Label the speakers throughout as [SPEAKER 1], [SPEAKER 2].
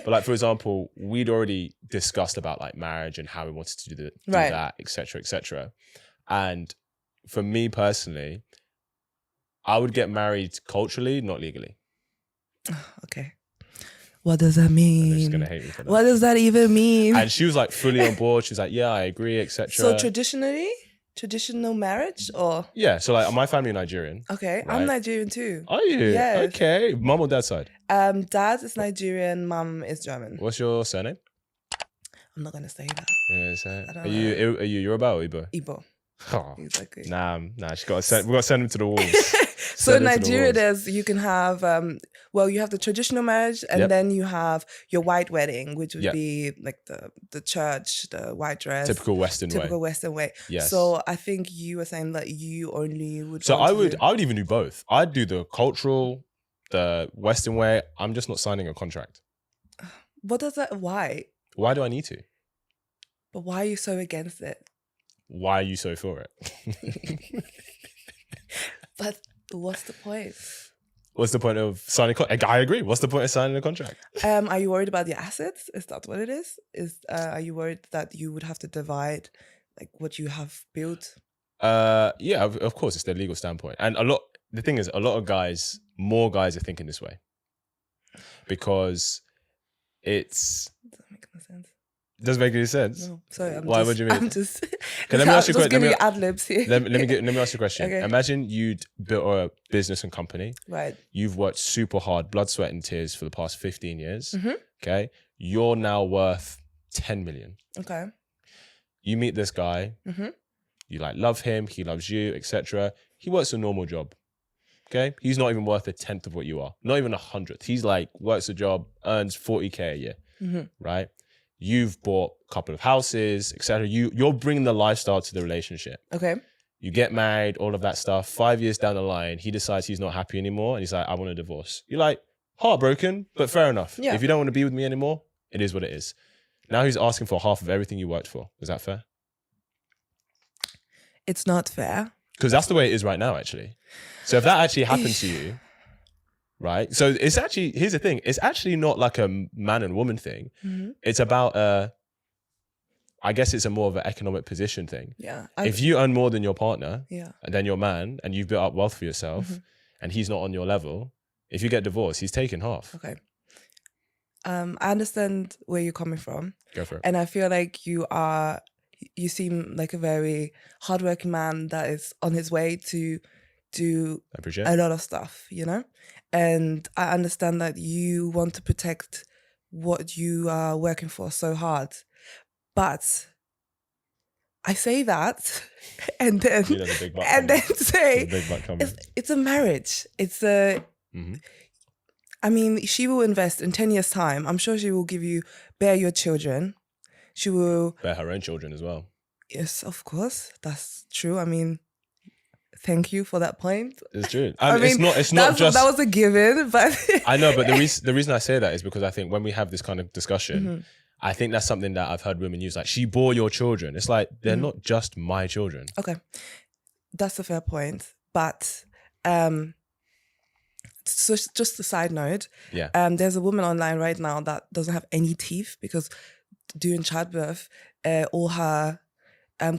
[SPEAKER 1] But like, for example, we'd already discussed about like marriage and how we wanted to do that, etc., etc. And for me personally, I would get married culturally, not legally.
[SPEAKER 2] Okay. What does that mean?
[SPEAKER 1] She's gonna hate me for that.
[SPEAKER 2] What does that even mean?
[SPEAKER 1] And she was like fully on board. She was like, yeah, I agree, etc.
[SPEAKER 2] So traditional marriage or?
[SPEAKER 1] Yeah, so like my family Nigerian.
[SPEAKER 2] Okay,
[SPEAKER 1] right?
[SPEAKER 2] I'm Nigerian too.
[SPEAKER 1] Are you?
[SPEAKER 2] Yes.
[SPEAKER 1] Okay. Mum or dad's side?
[SPEAKER 2] Dad is Nigerian, mum is German.
[SPEAKER 1] What's your surname?
[SPEAKER 2] I'm not gonna say that.
[SPEAKER 1] I don't know. Are you Yoruba or Igbo?
[SPEAKER 2] Igbo.
[SPEAKER 1] Oh,
[SPEAKER 2] exactly.
[SPEAKER 1] Nah. We got to send him to the wolves.
[SPEAKER 2] So in Nigeria, you can have, you have the traditional marriage, and then you have your white wedding, which would be like the church, the white dress.
[SPEAKER 1] Typical Western
[SPEAKER 2] way.
[SPEAKER 1] Yes.
[SPEAKER 2] So I think you were saying that you only would.
[SPEAKER 1] So I would even do both. I'd do the cultural, the Western way. I'm just not signing a contract.
[SPEAKER 2] What does that? Why?
[SPEAKER 1] Why do I need to?
[SPEAKER 2] But why are you so against it?
[SPEAKER 1] Why are you so for it?
[SPEAKER 2] But what's the point?
[SPEAKER 1] What's the point of signing? I agree. What's the point of signing a contract?
[SPEAKER 2] Are you worried about your assets? Is that what it is? Are you worried that you would have to divide like what you have built?
[SPEAKER 1] Yeah, of course, it's their legal standpoint, and the thing is, more guys are thinking this way because it's.
[SPEAKER 2] Doesn't make no sense.
[SPEAKER 1] Doesn't make any sense.
[SPEAKER 2] No, sorry.
[SPEAKER 1] What do you mean?
[SPEAKER 2] I'm just.
[SPEAKER 1] Let me ask you a question.
[SPEAKER 2] Give you ad libs here.
[SPEAKER 1] Let me ask you a question.
[SPEAKER 2] Okay.
[SPEAKER 1] Imagine you'd built a business and company.
[SPEAKER 2] Right.
[SPEAKER 1] You've worked super hard, blood, sweat, and tears for the past 15 years.
[SPEAKER 2] Mm-hmm.
[SPEAKER 1] Okay. You're now worth 10 million.
[SPEAKER 2] Okay.
[SPEAKER 1] You meet this guy.
[SPEAKER 2] Mm-hmm.
[SPEAKER 1] You like love him. He loves you, etc. He works a normal job. Okay. He's not even worth 1/10 of what you are. Not even 100th. He's like works a job, earns 40K a year.
[SPEAKER 2] Mm-hmm.
[SPEAKER 1] Right. You've bought a couple of houses, etc. You're bringing the lifestyle to the relationship.
[SPEAKER 2] Okay.
[SPEAKER 1] You get married, all of that stuff. 5 years down the line, he decides he's not happy anymore, and he's like, "I want a divorce." You're like, heartbroken, but fair enough.
[SPEAKER 2] Yeah.
[SPEAKER 1] If you don't want to be with me anymore, it is what it is. Now he's asking for half of everything you worked for. Is that fair?
[SPEAKER 2] It's not fair.
[SPEAKER 1] Because that's the way it is right now, actually. So if that actually happened to you, right? So it's actually, here's the thing. It's actually not like a man and woman thing.
[SPEAKER 2] Mm-hmm.
[SPEAKER 1] It's about, I guess it's a more of an economic position thing.
[SPEAKER 2] Yeah.
[SPEAKER 1] If you earn more than your partner,
[SPEAKER 2] Yeah.
[SPEAKER 1] and then your man, and you've built up wealth for yourself, and he's not on your level, if you get divorced, he's taking half.
[SPEAKER 2] Okay. I understand where you're coming from.
[SPEAKER 1] Go for it.
[SPEAKER 2] And I feel like you seem like a very hardworking man that is on his way to do
[SPEAKER 1] I appreciate
[SPEAKER 2] a lot of stuff, you know? And I understand that you want to protect what you are working for so hard. But I say that and then say it's a marriage. It's a I mean, she will invest in 10 years' time. I'm sure she will bear your children. She will
[SPEAKER 1] bear her own children as well.
[SPEAKER 2] Yes, of course. That's true. I mean, thank you for that point.
[SPEAKER 1] It's true. I mean, it's not just...
[SPEAKER 2] That was a given, but...
[SPEAKER 1] I know, but the reason I say that is because I think when we have this kind of discussion, I think that's something that I've heard women use, like, she bore your children. It's like, they're not just my children.
[SPEAKER 2] Okay. That's a fair point. But so just a side note, there's a woman online right now that doesn't have any teeth because during childbirth, all her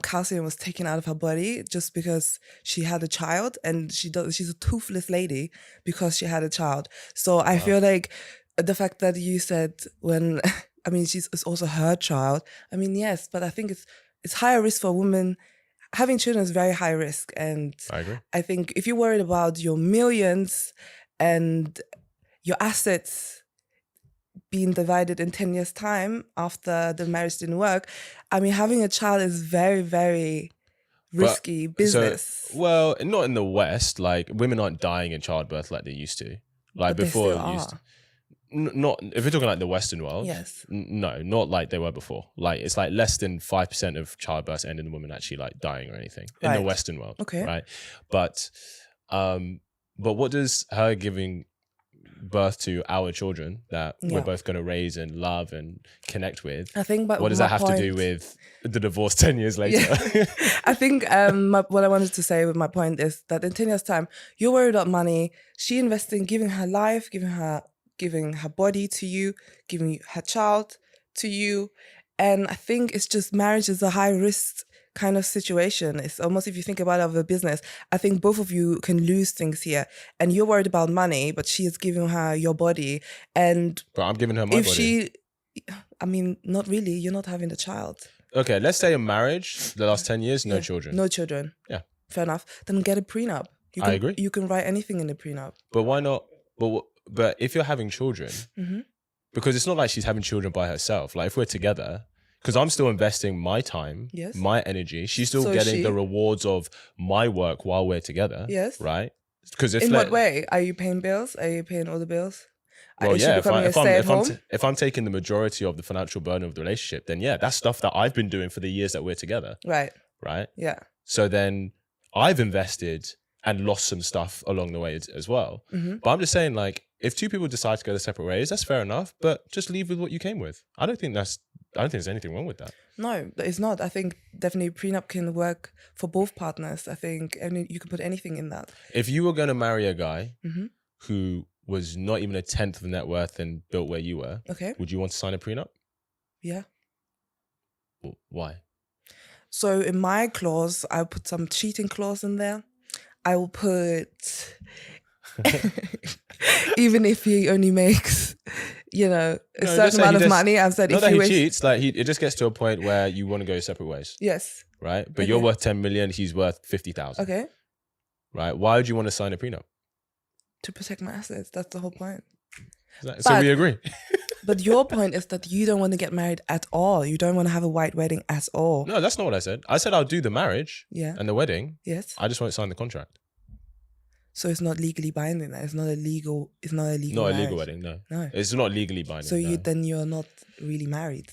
[SPEAKER 2] calcium was taken out of her body just because she had a child, and she's a toothless lady because she had a child. So I feel like the fact that you said I mean, it's also her child. I mean, yes, but I think it's higher risk for a woman. Having children is very high risk, and
[SPEAKER 1] I agree.
[SPEAKER 2] I think if you're worried about your millions and your assets being divided in 10 years' time after the marriage didn't work, I mean, having a child is very, very risky business.
[SPEAKER 1] So, well, not in the West. Like, women aren't dying in childbirth like they used to. Like,
[SPEAKER 2] but
[SPEAKER 1] before,
[SPEAKER 2] they still are.
[SPEAKER 1] Not if we're talking like the Western world.
[SPEAKER 2] Yes.
[SPEAKER 1] No, not like they were before. Like, it's like less than 5% of childbirths end in the woman actually like dying or anything in the Western world.
[SPEAKER 2] Okay.
[SPEAKER 1] Right. But what does her giving birth to our children that we're both going to raise and love and connect with,
[SPEAKER 2] I think, but
[SPEAKER 1] what does that have to do with the divorce 10 years later?
[SPEAKER 2] Yeah. I think what I wanted to say with my point is that in 10 years' time, you're worried about money. She investing, giving her life, giving her giving her body to you, giving her child to you. And I think it's just marriage is a high risk kind of situation. It's almost, if you think about it, of a business, I think both of you can lose things here. And you're worried about money, but she is giving her your body. And
[SPEAKER 1] but I'm giving her my body.
[SPEAKER 2] Not really. You're not having the child.
[SPEAKER 1] Okay, let's say a marriage, the last 10 years, no children.
[SPEAKER 2] No children.
[SPEAKER 1] Yeah.
[SPEAKER 2] Fair enough. Then get a prenup.
[SPEAKER 1] I agree.
[SPEAKER 2] You can write anything in the prenup.
[SPEAKER 1] But why not? But if you're having children, because it's not like she's having children by herself. Like if we're together, because I'm still investing my time, my energy. She's still getting the rewards of my work while we're together.
[SPEAKER 2] Yes.
[SPEAKER 1] Right? Because
[SPEAKER 2] in what way? Are you paying bills? Are you paying all the bills?
[SPEAKER 1] Well, yeah. If I'm taking the majority of the financial burden of the relationship, then yeah, that's stuff that I've been doing for the years that we're together.
[SPEAKER 2] Right.
[SPEAKER 1] Right.
[SPEAKER 2] Yeah.
[SPEAKER 1] So then I've invested and lost some stuff along the way as well. But I'm just saying, like, if two people decide to go their separate ways, that's fair enough. But just leave with what you came with. I don't think there's anything wrong with that. No,
[SPEAKER 2] it's not. I think definitely prenup can work for both partners. I think you can put anything in that.
[SPEAKER 1] If you were going to marry a guy who was not even a 10th of net worth and built where you were, would you want to sign a prenup?
[SPEAKER 2] Yeah.
[SPEAKER 1] Well, why?
[SPEAKER 2] So in my clause, I'll put some cheating clause in there. I will put even if he only makes, a certain amount of money. I've said
[SPEAKER 1] not if he cheats, like it just gets to a point where you want to go separate ways.
[SPEAKER 2] Yes.
[SPEAKER 1] Right? But you're worth 10 million, he's worth 50,000.
[SPEAKER 2] Okay.
[SPEAKER 1] Right? Why would you want to sign a prenup?
[SPEAKER 2] To protect my assets. That's the whole point.
[SPEAKER 1] So we agree.
[SPEAKER 2] But your point is that you don't want to get married at all. You don't want to have a white wedding at all.
[SPEAKER 1] No, that's not what I said. I said I'll do the marriage and the wedding.
[SPEAKER 2] Yes.
[SPEAKER 1] I just won't sign the contract.
[SPEAKER 2] So it's not legally binding. It's not a legal.
[SPEAKER 1] Not
[SPEAKER 2] marriage.
[SPEAKER 1] a legal wedding. No. It's not legally binding.
[SPEAKER 2] So you're not really married.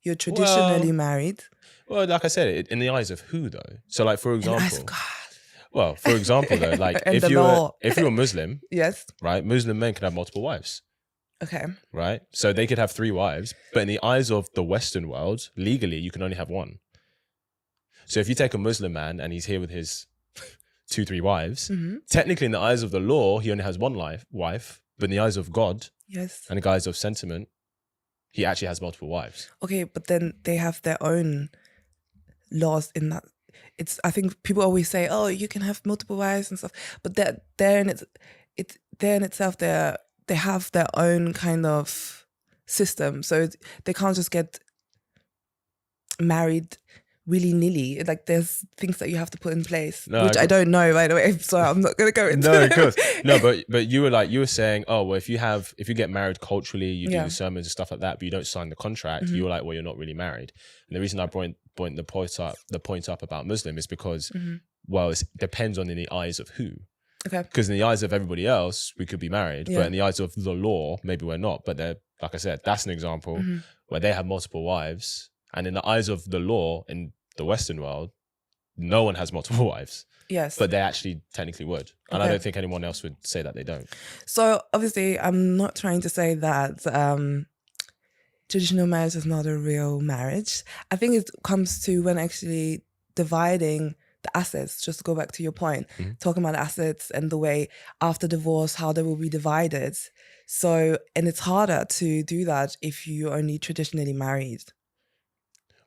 [SPEAKER 2] You're traditionally married.
[SPEAKER 1] Well, like I said, in the eyes of who though? So like for example.
[SPEAKER 2] In the eyes of God.
[SPEAKER 1] Well, for example though, like if you're Muslim,
[SPEAKER 2] yes,
[SPEAKER 1] right? Muslim men can have multiple wives.
[SPEAKER 2] Okay.
[SPEAKER 1] Right? So they could have 3 wives, but in the eyes of the Western world, legally, you can only have 1. So if you take a Muslim man and he's here with his 2-3 wives, technically in the eyes of the law, he only has 1 wife, but in the eyes of God,
[SPEAKER 2] yes,
[SPEAKER 1] and the guise of sentiment, he actually has multiple wives.
[SPEAKER 2] Okay, but then they have their own laws in that. I think people always say, oh, you can have multiple wives and stuff, but they're in itself, they have their own kind of system. So they can't just get married willy-nilly. Like there's things that you have to put in place, which I don't know, by the way. So I'm not going to go into
[SPEAKER 1] No, of course. No, but you were saying, oh, well, if you get married culturally, you do the sermons and stuff like that, but you don't sign the contract, you were like, well, you're not really married. And the reason I point the point up about Muslim is because, well, it depends on in the eyes of who.
[SPEAKER 2] Okay.
[SPEAKER 1] Because in the eyes of everybody else, we could be married, but in the eyes of the law, maybe we're not. But like I said, that's an example where they have multiple wives, and in the eyes of the law in the Western world, no one has multiple wives.
[SPEAKER 2] Yes.
[SPEAKER 1] But they actually technically would, and I don't think anyone else would say that they don't.
[SPEAKER 2] So obviously, I'm not trying to say that traditional marriage is not a real marriage. I think it comes to when actually dividing the assets, just to go back to your point, talking about assets and the way after divorce, how they will be divided. So, and it's harder to do that if you're only traditionally married.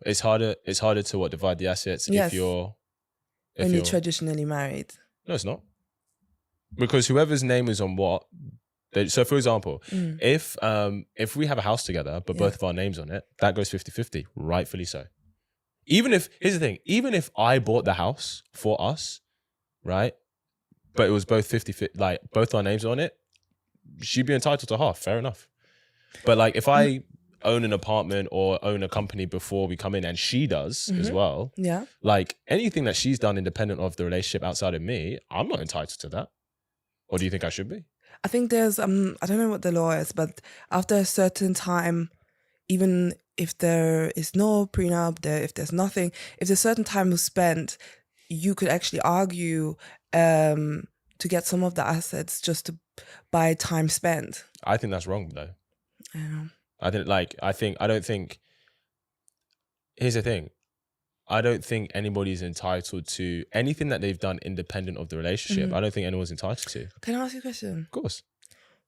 [SPEAKER 1] It's harder to divide the assets if you're
[SPEAKER 2] traditionally married.
[SPEAKER 1] No, it's not. Because whoever's name is on what, so for example, if we have a house together, but both of our names on it, that goes 50-50, rightfully so. Here's the thing, even if I bought the house for us, right, but it was both 50-50, like both our names on it, she'd be entitled to half, fair enough. But like if I own an apartment or own a company before we come in and she does as well, like anything that she's done independent of the relationship outside of me, I'm not entitled to that. Or do you think I should be?
[SPEAKER 2] I think there's, I don't know what the law is, but after a certain time, even if there is no prenup, if there's nothing, if there's a certain time was spent, you could actually argue to get some of the assets just to buy time spent.
[SPEAKER 1] I think that's wrong though.
[SPEAKER 2] Yeah.
[SPEAKER 1] Here's the thing. I don't think anybody's entitled to anything that they've done independent of the relationship. I don't think anyone's entitled to.
[SPEAKER 2] Can I ask you a question?
[SPEAKER 1] Of course.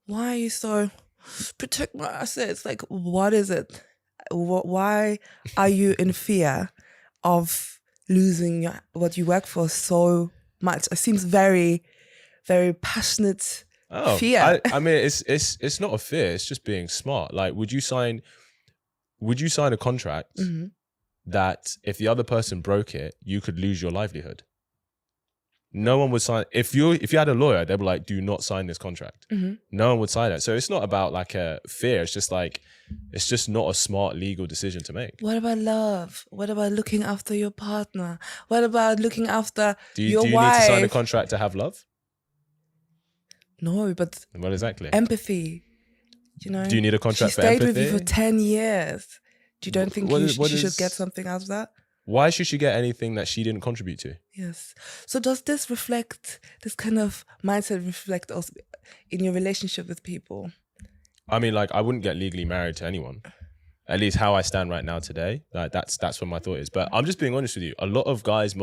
[SPEAKER 2] Why are you so protect my assets. Like, what is it? Why are you in fear of losing what you work for so much? It seems very, very passionate fear.
[SPEAKER 1] I mean, it's not a fear. It's just being smart. Like, would you sign a contract that if the other person broke it, you could lose your livelihood? No one would sign. If you had a lawyer, they'd be like, do not sign this contract. No one would sign it. So it's not about like a fear. It's just like, it's just not a smart legal decision to make.
[SPEAKER 2] What about love? What about looking after your partner? What about looking after your wife? Do you
[SPEAKER 1] need to sign a contract to have love?
[SPEAKER 2] No, but
[SPEAKER 1] what exactly?
[SPEAKER 2] Empathy. You know,
[SPEAKER 1] do you need a contract for empathy?
[SPEAKER 2] She stayed with you for 10 years. You don't think she should get something out of that?
[SPEAKER 1] Why should she get anything that she didn't contribute to?
[SPEAKER 2] Yes. So does this kind of mindset reflect also in your relationship with people?
[SPEAKER 1] I mean, like, I wouldn't get legally married to anyone. At least how I stand right now today. Like, that's what my thought is. But I'm just being honest with you. A lot of guys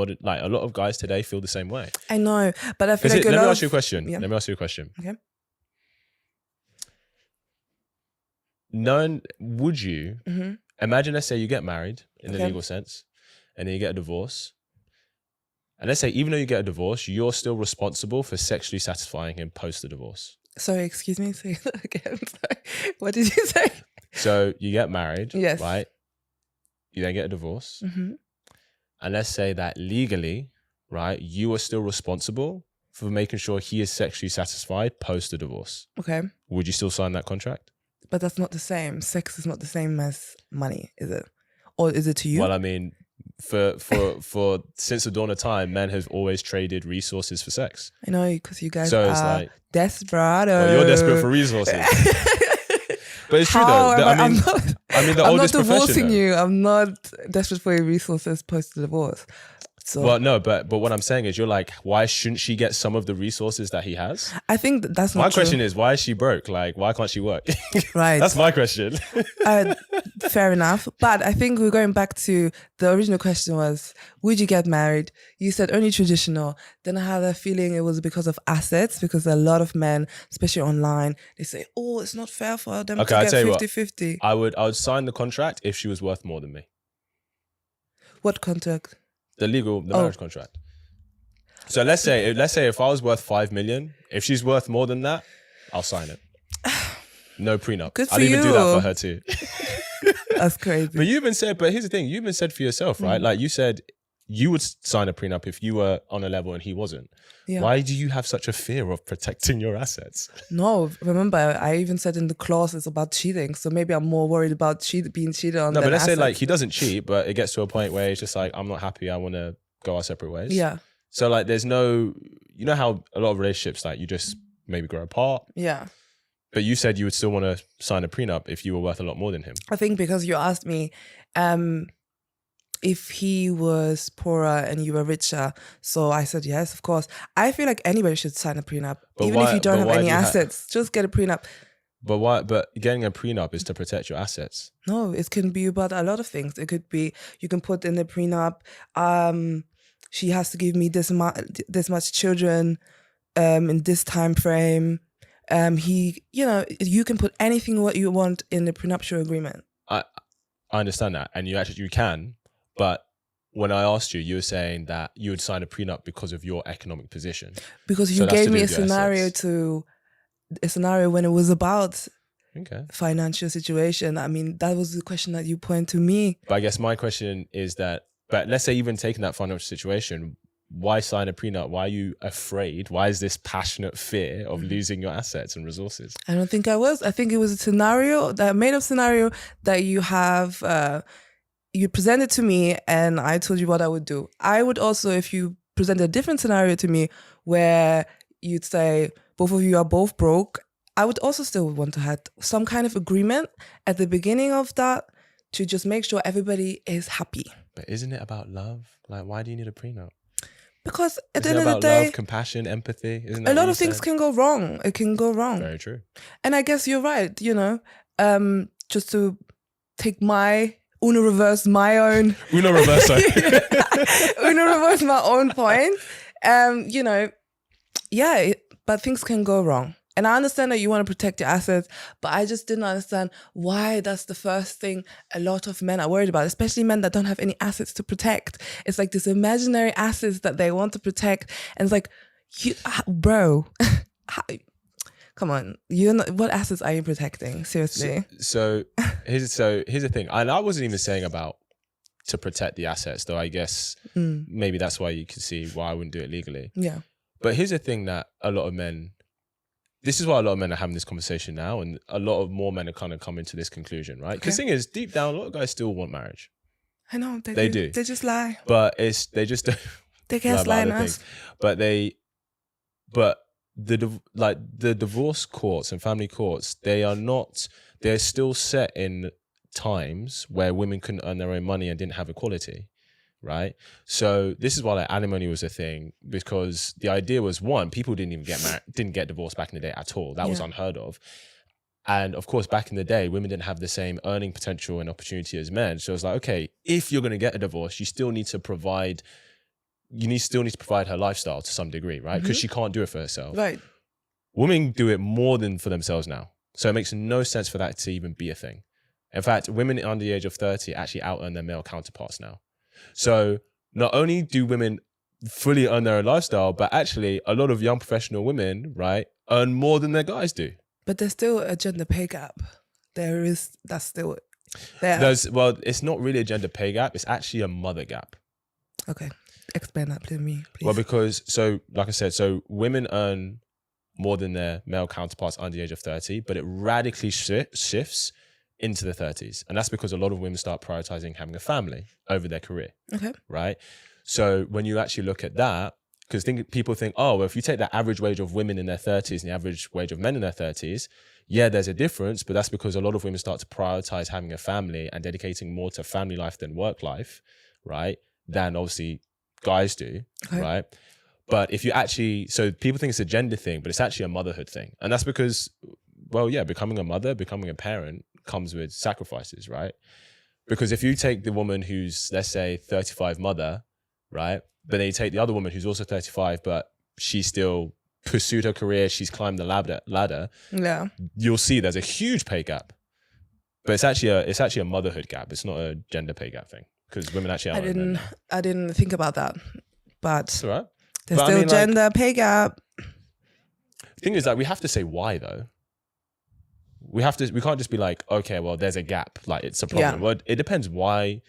[SPEAKER 1] today feel the same way.
[SPEAKER 2] I know, but I feel like
[SPEAKER 1] let me ask you a question. Yeah. Let me ask you a question.
[SPEAKER 2] Okay.
[SPEAKER 1] Would you imagine, let's say you get married in the legal sense, and then you get a divorce. And let's say, even though you get a divorce, you're still responsible for sexually satisfying him post the divorce.
[SPEAKER 2] Sorry, excuse me. Say that again. Sorry. What did you say?
[SPEAKER 1] So you get married,
[SPEAKER 2] yes,
[SPEAKER 1] right? You then get a divorce. And let's say that legally, right, you are still responsible for making sure he is sexually satisfied post the divorce. Okay. Would you still sign that contract?
[SPEAKER 2] But that's not the same. Sex is not the same as money, is it? Or is it to you?
[SPEAKER 1] Well, I mean, for since the dawn of time, men have always traded resources for sex.
[SPEAKER 2] I know, because you guys are desperate.
[SPEAKER 1] Well, you're desperate for resources. But it's true though. I'm
[SPEAKER 2] not divorcing you. I'm not desperate for your resources post divorce. So,
[SPEAKER 1] well, no, but what I'm saying is, you're like, why shouldn't she get some of the resources that he has?
[SPEAKER 2] I think that's not
[SPEAKER 1] my question is, why is she broke? Like, why can't she work?
[SPEAKER 2] Right.
[SPEAKER 1] That's my question.
[SPEAKER 2] Fair enough. But I think we're going back to the original question was, would you get married? You said only traditional. Then I had a feeling it was because of assets, because a lot of men, especially online, they say, oh, it's not fair for them to get 50-50.
[SPEAKER 1] I would sign the contract if she was worth more than me.
[SPEAKER 2] What contract?
[SPEAKER 1] The marriage contract. So let's say if I was worth 5 million, if she's worth more than that, I'll sign it. No prenup.
[SPEAKER 2] Good for
[SPEAKER 1] I'll even do that for her too.
[SPEAKER 2] That's crazy.
[SPEAKER 1] But here's the thing, you've been said for yourself, right? Like, you said you would sign a prenup if you were on a level and he wasn't. Yeah. Why do you have such a fear of protecting your assets?
[SPEAKER 2] No, remember, I even said in the clause it's about cheating. So maybe I'm more worried about being cheated on.
[SPEAKER 1] No, but let's say like he doesn't cheat, but it gets to a point where he's just like, I'm not happy, I want to go our separate ways.
[SPEAKER 2] Yeah.
[SPEAKER 1] So like, there's no, you know how a lot of relationships, like, you just maybe grow apart.
[SPEAKER 2] Yeah.
[SPEAKER 1] But you said you would still want to sign a prenup if you were worth a lot more than him.
[SPEAKER 2] I think because you asked me, if he was poorer and you were richer. So I said, yes, of course. I feel like anybody should sign a prenup. Even if you don't have any assets, just get a prenup.
[SPEAKER 1] But why? But getting a prenup is to protect your assets.
[SPEAKER 2] No, it can be about a lot of things. It could be, you can put in the prenup, she has to give me this much children in this time frame. You can put anything what you want in the prenuptial agreement.
[SPEAKER 1] I understand that. And you can. But when I asked you, you were saying that you would sign a prenup because of your economic position.
[SPEAKER 2] Because you gave me a scenario when it was about financial situation. I mean, that was the question that you pointed to me.
[SPEAKER 1] But I guess my question is that, but let's say even taking that financial situation, why sign a prenup? Why are you afraid? Why is this passionate fear of losing your assets and resources?
[SPEAKER 2] I don't think I was. I think it was a made-up scenario that you have... you presented to me and I told you what I would do. I would also, if you present a different scenario to me where you'd say both of you are both broke, I would also still want to have some kind of agreement at the beginning of that to just make sure everybody is happy.
[SPEAKER 1] But isn't it about love? Like, why do you need a prenup?
[SPEAKER 2] Because at the end of the day,
[SPEAKER 1] love, compassion, empathy, isn't that
[SPEAKER 2] a lot of things can go wrong. It can go wrong.
[SPEAKER 1] Very true.
[SPEAKER 2] And I guess you're right, just to take my Uno reverse my own point. But things can go wrong. And I understand that you want to protect your assets, but I just didn't understand why that's the first thing a lot of men are worried about, especially men that don't have any assets to protect. It's like this imaginary assets that they want to protect. And it's like, bro, come on, what assets are you protecting? Seriously.
[SPEAKER 1] So here's the thing. And I wasn't even saying about to protect the assets, though I guess maybe that's why you can see why I wouldn't do it legally.
[SPEAKER 2] Yeah.
[SPEAKER 1] But here's the thing that a lot of men, this is why a lot of men are having this conversation now, and a lot of more men are kind of coming to this conclusion, right? Because the thing is, deep down, a lot of guys still want marriage.
[SPEAKER 2] I know.
[SPEAKER 1] They do.
[SPEAKER 2] They just lie.
[SPEAKER 1] But they just don't.
[SPEAKER 2] They gaslight us.
[SPEAKER 1] But the divorce courts and family courts, they're still set in times where women couldn't earn their own money and didn't have equality, right? So this is why like alimony was a thing, because the idea was, one, people didn't even get married, didn't get divorced back in the day at all. That was unheard of. And of course, back in the day, women didn't have the same earning potential and opportunity as men. So it's like, okay, if you're going to get a divorce, you still need to provide her lifestyle to some degree, right? Because she can't do it for herself.
[SPEAKER 2] Right.
[SPEAKER 1] Women do it more than for themselves now. So it makes no sense for that to even be a thing. In fact, women under the age of 30 actually out-earn their male counterparts now. So not only do women fully earn their own lifestyle, but actually a lot of young professional women, right, earn more than their guys do.
[SPEAKER 2] But there's still a gender pay gap. That's still there.
[SPEAKER 1] Well, it's not really a gender pay gap. It's actually a mother gap.
[SPEAKER 2] Okay. Explain that to me, please.
[SPEAKER 1] Well, because, so like I said, so women earn more than their male counterparts under the age of 30, but it radically shifts into the 30s. And that's because a lot of women start prioritizing having a family over their career. Okay. Right? So when you actually look at that, because people think, oh, well, if you take the average wage of women in their 30s and the average wage of men in their 30s, yeah, there's a difference, but that's because a lot of women start to prioritize having a family and dedicating more to family life than work life, right? Than obviously guys do, right? But if you actually, so people think it's a gender thing, but it's actually a motherhood thing. And that's because, well, yeah, becoming a mother, becoming a parent comes with sacrifices, right? Because if you take the woman who's, let's say, 35 mother, right? But then you take the other woman who's also 35, but she still pursued her career, she's climbed the ladder. Yeah. You'll see there's a huge pay gap. But it's actually a motherhood gap. It's not a gender pay gap thing. Because women actually are.
[SPEAKER 2] I didn't think about that. But
[SPEAKER 1] it's all right.
[SPEAKER 2] There's still gender pay gap.
[SPEAKER 1] The thing is that we have to say why though. We can't just be like, okay, well, there's a gap. Like it's a problem. Yeah. Well, it depends why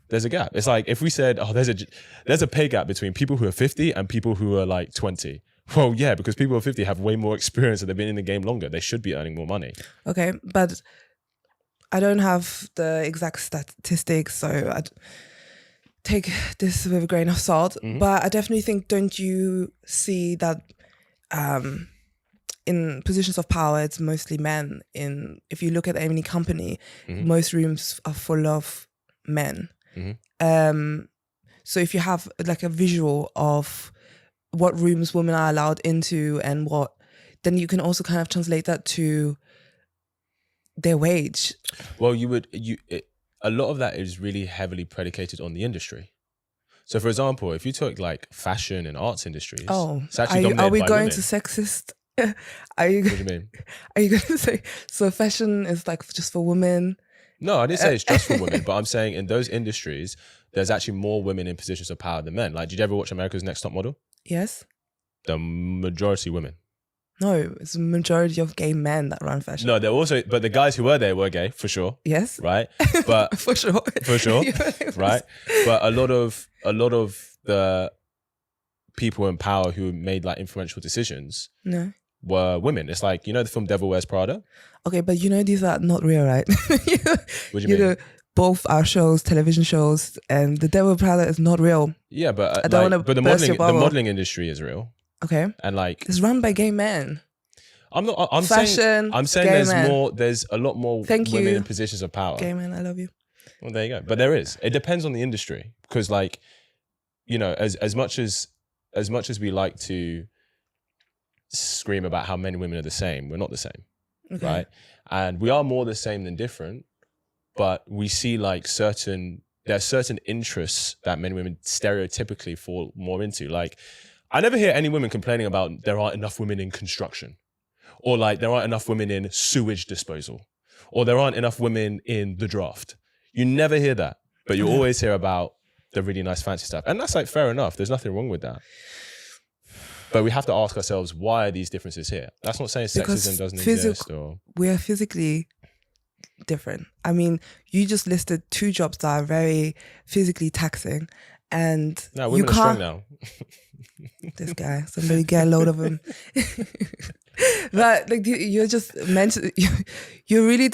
[SPEAKER 1] there's a gap. It's like if we said, oh, there's a pay gap between people who are 50 and people who are like 20. Well, yeah, because people who are 50 have way more experience and they've been in the game longer. They should be earning more money.
[SPEAKER 2] Okay, but I don't have the exact statistics, so I'd take this with a grain of salt. Mm-hmm. But I definitely think, don't you see that in positions of power, it's mostly men. If you look at any company, most rooms are full of men. Mm-hmm. So if you have like a visual of what rooms women are allowed into and then you can also kind of translate that to their wage.
[SPEAKER 1] Well, a lot of that is really heavily predicated on the industry. So, for example, if you took like fashion and arts industries, it's actually dominated by women. Are we going
[SPEAKER 2] to sexist? What do you mean? Are you going to say so? Fashion is like just for women?
[SPEAKER 1] No, I didn't say it's just for women, but I'm saying in those industries, there's actually more women in positions of power than men. Like, did you ever watch America's Next Top Model?
[SPEAKER 2] Yes.
[SPEAKER 1] The majority women.
[SPEAKER 2] No, it's a majority of gay men that run fashion.
[SPEAKER 1] No, but the guys who were there were gay, for sure.
[SPEAKER 2] Yes.
[SPEAKER 1] Right? But
[SPEAKER 2] for sure.
[SPEAKER 1] Right? But a lot of the people in power who made like influential decisions were women. It's like, the film Devil Wears Prada?
[SPEAKER 2] Okay, but these are not real, right?
[SPEAKER 1] What do you mean?
[SPEAKER 2] Both are shows, television shows, and the Devil Wears Prada is not real.
[SPEAKER 1] Yeah, but the modeling industry is real.
[SPEAKER 2] Okay.
[SPEAKER 1] And like
[SPEAKER 2] it's run by gay men.
[SPEAKER 1] I'm
[SPEAKER 2] saying
[SPEAKER 1] there's a lot more women in positions of power.
[SPEAKER 2] Gay men, I love you.
[SPEAKER 1] Well, there you go. But there is. It depends on the industry. Because like, as much as we like to scream about how men and women are the same, we're not the same. Okay. Right? And we are more the same than different, but we see like there are certain interests that men and women stereotypically fall more into. Like, I never hear any women complaining about there aren't enough women in construction, Or like there aren't enough women in sewage disposal, or there aren't enough women in the draft. You never hear that, but you always hear about the really nice fancy stuff. And that's like fair enough. There's nothing wrong with that. But we have to ask ourselves, why are these differences here? That's not saying sexism doesn't exist. Or
[SPEAKER 2] we are physically different. I mean, you just listed 2 jobs that are very physically taxing, and
[SPEAKER 1] no, women are strong now.
[SPEAKER 2] This guy, somebody get a load of him. But like you're just mentioning, you're really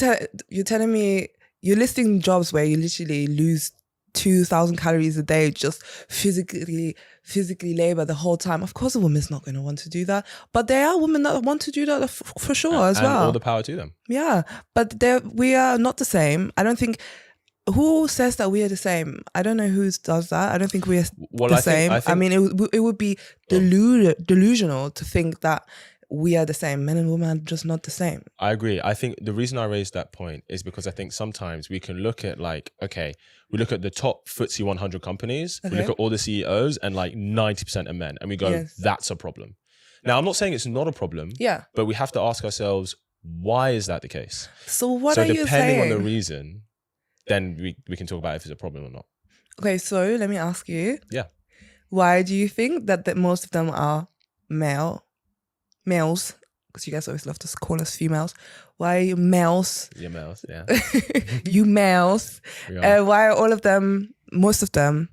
[SPEAKER 2] you're telling me you're listing jobs where you literally lose 2,000 calories a day just physically labor the whole time. Of course a woman's not going to want to do that, but there are women that want to do that for sure as well.
[SPEAKER 1] And all the power to them.
[SPEAKER 2] Yeah, but we are not the same. I don't think, who says that we are the same? I don't know who does that. I don't think we are the same. I mean, it would be delusional to think that we are the same. Men and women are just not the same.
[SPEAKER 1] I agree. I think the reason I raised that point is because I think sometimes we can look at like, okay, we look at the top FTSE 100 companies, we look at all the CEOs and like 90% are men, and we go, that's a problem. Now, I'm not saying it's not a problem, but we have to ask ourselves, why is that the case?
[SPEAKER 2] So what are you saying?
[SPEAKER 1] So depending on the reason, then we can talk about if it's a problem or not.
[SPEAKER 2] Okay, so let me ask you.
[SPEAKER 1] Yeah.
[SPEAKER 2] Why do you think that most of them are males? Because you guys always love to call us females. Why are you males?
[SPEAKER 1] You're males, yeah.
[SPEAKER 2] You males. Why are all of them, most of them,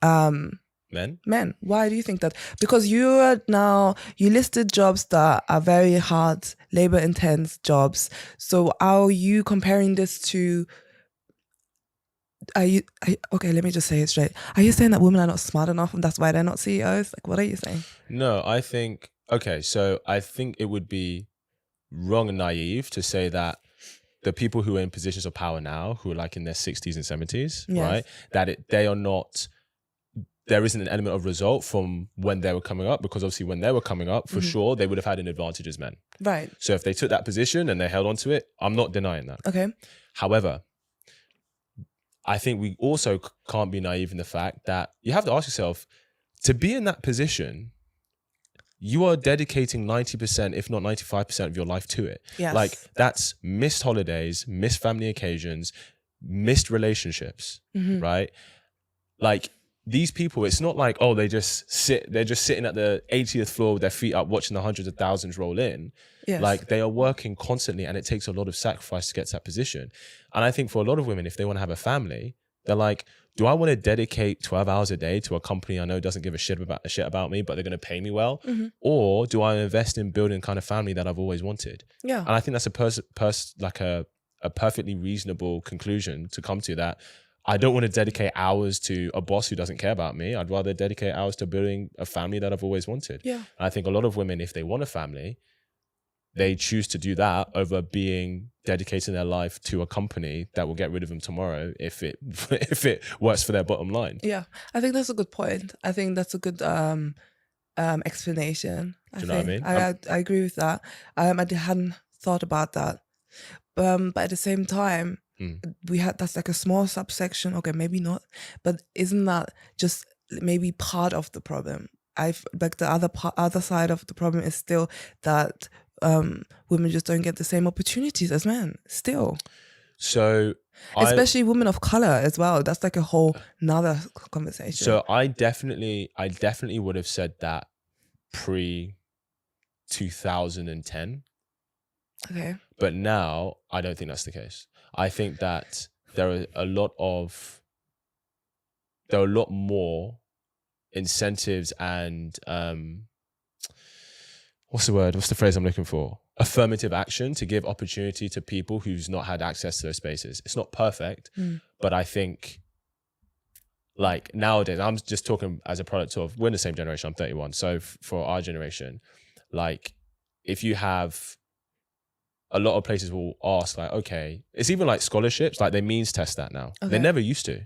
[SPEAKER 1] men?
[SPEAKER 2] Men. Why do you think that? Because you listed jobs that are very hard, labor intense jobs. So are you comparing this to? Okay, let me just say it straight. Are you saying that women are not smart enough and that's why they're not CEOs? Like, what are you saying?
[SPEAKER 1] No, I think, okay, so I think it would be wrong and naive to say that the people who are in positions of power now, who are like in their 60s and 70s, right, that they are not, there isn't an element of result from when they were coming up, because obviously when they were coming up, for sure, they would have had an advantage as men.
[SPEAKER 2] Right.
[SPEAKER 1] So if they took that position and they held on to it, I'm not denying that.
[SPEAKER 2] Okay.
[SPEAKER 1] However, I think we also can't be naive in the fact that you have to ask yourself, to be in that position, you are dedicating 90%, if not 95% of your life to it.
[SPEAKER 2] Yes.
[SPEAKER 1] Like that's missed holidays, missed family occasions, missed relationships, right? Like these people, it's not like, oh, they're just sitting at the 80th floor with their feet up watching the hundreds of thousands roll in.
[SPEAKER 2] Yes.
[SPEAKER 1] Like they are working constantly, and it takes a lot of sacrifice to get to that position. And I think for a lot of women, if they want to have a family, they're like, do I want to dedicate 12 hours a day to a company I know doesn't give a shit about me, but they're going to pay me well? Or do I invest in building the kind of family that I've always wanted?
[SPEAKER 2] Yeah.
[SPEAKER 1] And I think that's a perfectly reasonable conclusion to come to, that I don't want to dedicate hours to a boss who doesn't care about me. I'd rather dedicate hours to building a family that I've always wanted.
[SPEAKER 2] Yeah.
[SPEAKER 1] And I think a lot of women, if they want a family, they choose to do that over being dedicating their life to a company that will get rid of them tomorrow if it works for their bottom line.
[SPEAKER 2] Yeah, I think that's a good point. I think that's a good explanation.
[SPEAKER 1] Do you know what I mean?
[SPEAKER 2] I agree with that. I hadn't thought about that, but at the same time, that's like a small subsection. Okay, maybe not, but isn't that just maybe part of the problem? Like the other side of the problem is still that women just don't get the same opportunities as men still. So especially women of color as well. That's like a whole nother conversation.
[SPEAKER 1] So I definitely would have said that pre 2010.
[SPEAKER 2] Okay.
[SPEAKER 1] But now I don't think that's the case. I think that there are a lot more incentives and what's the phrase I'm looking for? Affirmative action to give opportunity to people who's not had access to those spaces. It's not perfect, but I think like nowadays, I'm just talking as a product of, we're in the same generation, I'm 31. So for our generation, like if you have, a lot of places will ask like, okay, it's even like scholarships, like they means test that now. Okay. They never used to.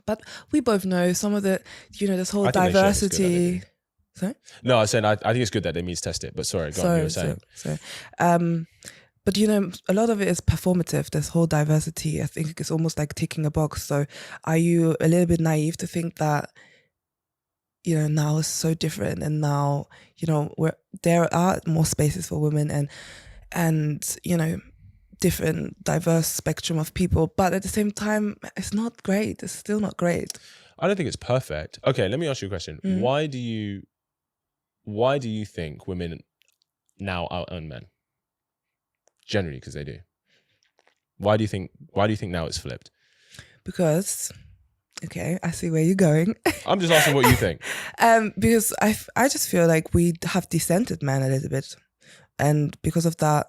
[SPEAKER 2] But we both know some of the, this whole diversity. Sorry?
[SPEAKER 1] No, I was saying I think it's good that they means test it, but sorry, go on, you were saying.
[SPEAKER 2] But a lot of it is performative, this whole diversity. I think it's almost like ticking a box. So are you a little bit naive to think that you know, now is so different, and now, you know, there are more spaces for women and you know, different diverse spectrum of people, but at the same time, it's not great. It's still not great.
[SPEAKER 1] I don't think it's perfect. Okay, let me ask you a question. Why do you think women now out-earn men? Generally, because they do. Why do you think now it's flipped?
[SPEAKER 2] Because, okay, I see where you're going.
[SPEAKER 1] I'm just asking what you think.
[SPEAKER 2] Because I just feel like we have decentered men a little bit, and because of that,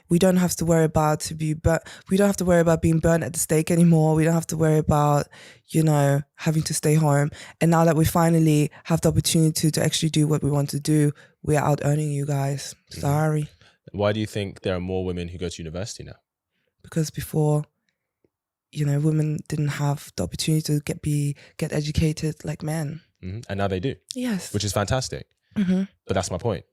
[SPEAKER 2] we don't have to worry about we don't have to worry about being burnt at the stake anymore. We don't have to worry about, you know, having to stay home. And now that we finally have the opportunity to actually do what we want to do, we are out earning you guys. Sorry.
[SPEAKER 1] Why do you think there are more women who go to university now?
[SPEAKER 2] Because before, you know, women didn't have the opportunity to get educated like men.
[SPEAKER 1] And now they do.
[SPEAKER 2] Yes.
[SPEAKER 1] Which is fantastic. But that's my point.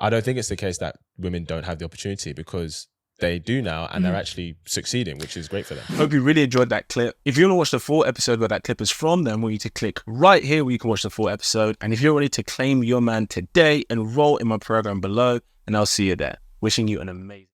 [SPEAKER 1] I don't think it's the case that women don't have the opportunity, because they do now, and they're actually succeeding, which is great for them.
[SPEAKER 3] Hope you really enjoyed that clip. If you want to watch the full episode where that clip is from, then I want you to click right here where you can watch the full episode. And if you're ready to claim your man today, enroll in my program below, and I'll see you there. Wishing you an amazing